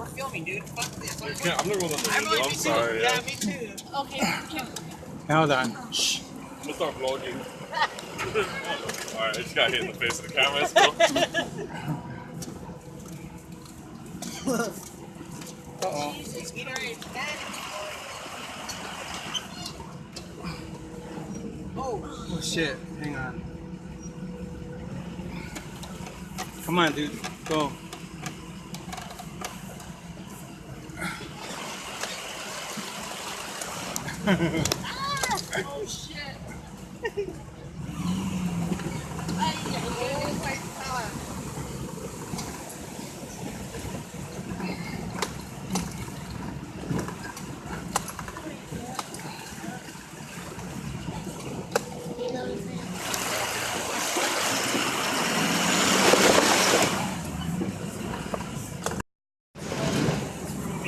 filming, dude. Fuck this. I'm not going to the I'm sorry. Yeah, me too. Okay. Hold on. Shh. I'm gonna start vlogging. Alright, I just got hit in the face with the camera. Let's go. Uh-oh. Jesus, get her in. Oh shit. Hang on. Come on, dude. Go. Oh shit.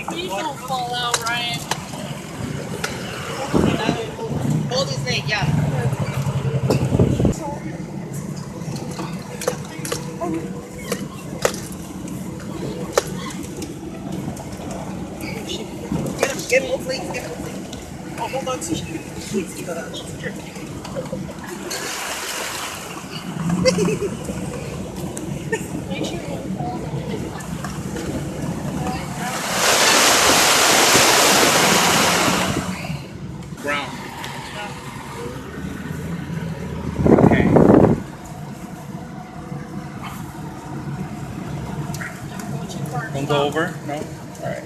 Please don't fall out, Ryan. Hold his leg, yeah. Get him, please. Get him, please. Oh, hold on to you. Please, Make sure you don't fall out. Brown. Okay. Don't go over? No? Alright.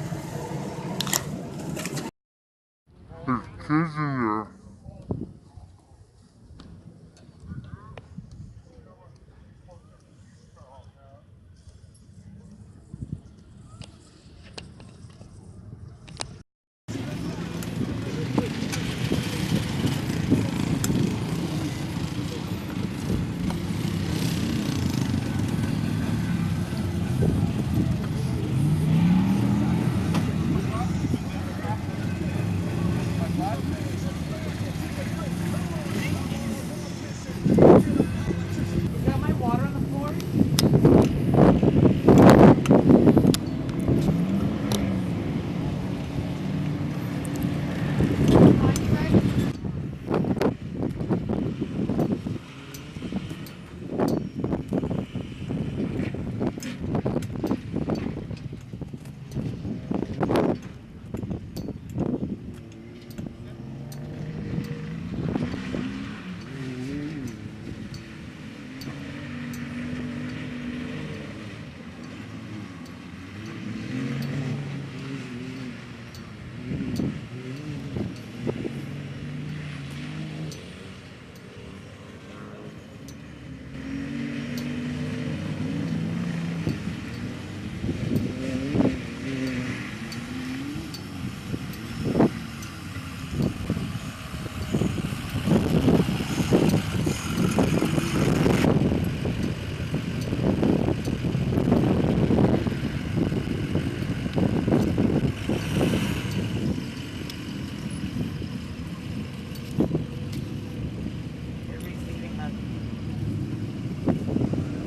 Got my water on the floor?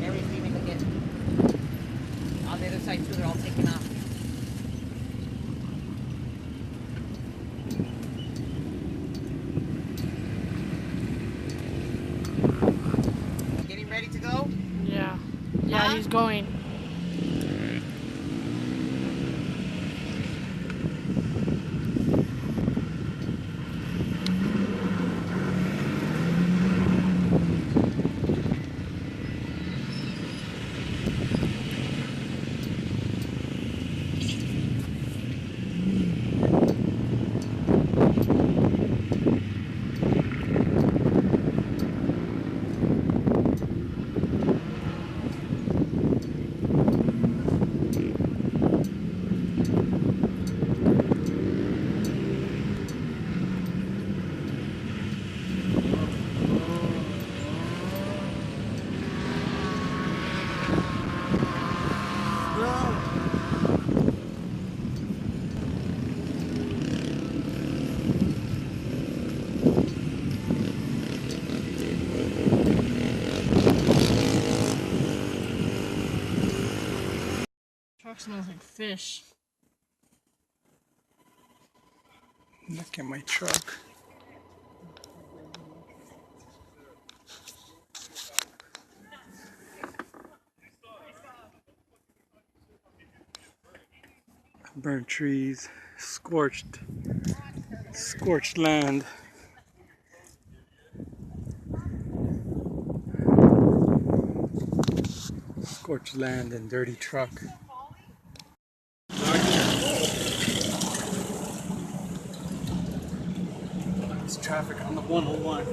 Everybody's leaving again. On the other side, too, they're all taken off. Getting ready to go? Yeah. Yeah, Huh? he's going. Truck smells like fish. Look at my truck. Burnt trees, scorched land. Scorched land and dirty truck. There's traffic on the 101.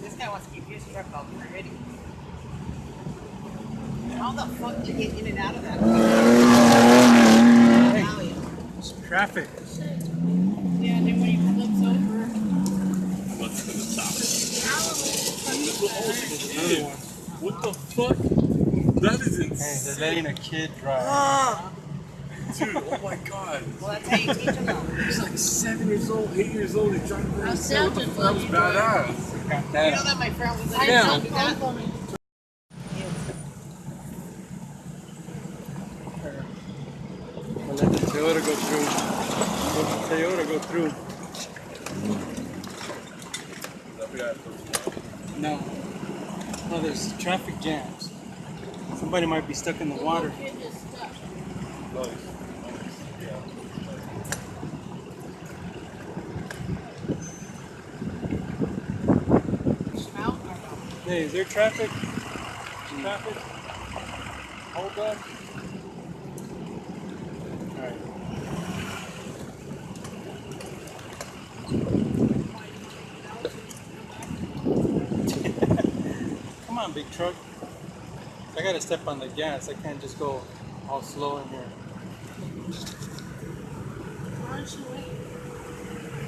This guy wants to keep his truck out there ready. How the fuck do you get in and out of that? Hey, Italian. it's traffic. Yeah, and then when he flips over. What's to the top? Another one. What the fuck? That is Hey, insane. they're letting a kid drive. Dude, oh my god. Well, that's how you teach them though. He's like 7 years old, 8 years old. He's trying to I'll say what the sound fuck? just That was like badass. Got You know that. that my friend was I like, Yeah. don't do that. for me. I'll let the Toyota go through. Let the Toyota go through. No. No, there's traffic jams. Somebody might be stuck in the water. Kid is stuck. Out or no? Hey, is there traffic? Traffic? Hold up. Alright. Come on, big truck. I gotta step on the gas. I can't just go all slow in here. Why don't you wait?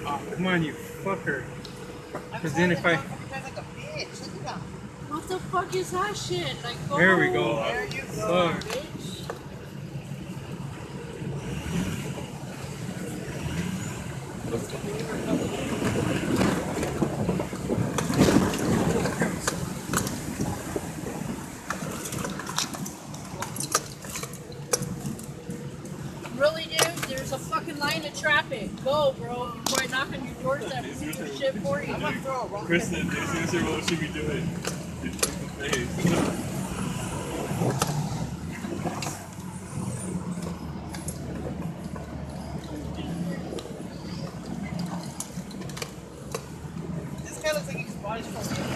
Oh, come on, you fucker. I'm Because then if I... like a bitch. Look at him. What the fuck is that shit? Like, go. There we go. There you go. Fuck. Bitch. Really, dude? There's a fucking line of traffic. Go, bro. Before I knock on your doorstep and do your shit for you. I'm gonna throw a rock. Kristen, seriously, what should we be doing? Dude, look at the face. This guy looks like he's bought his from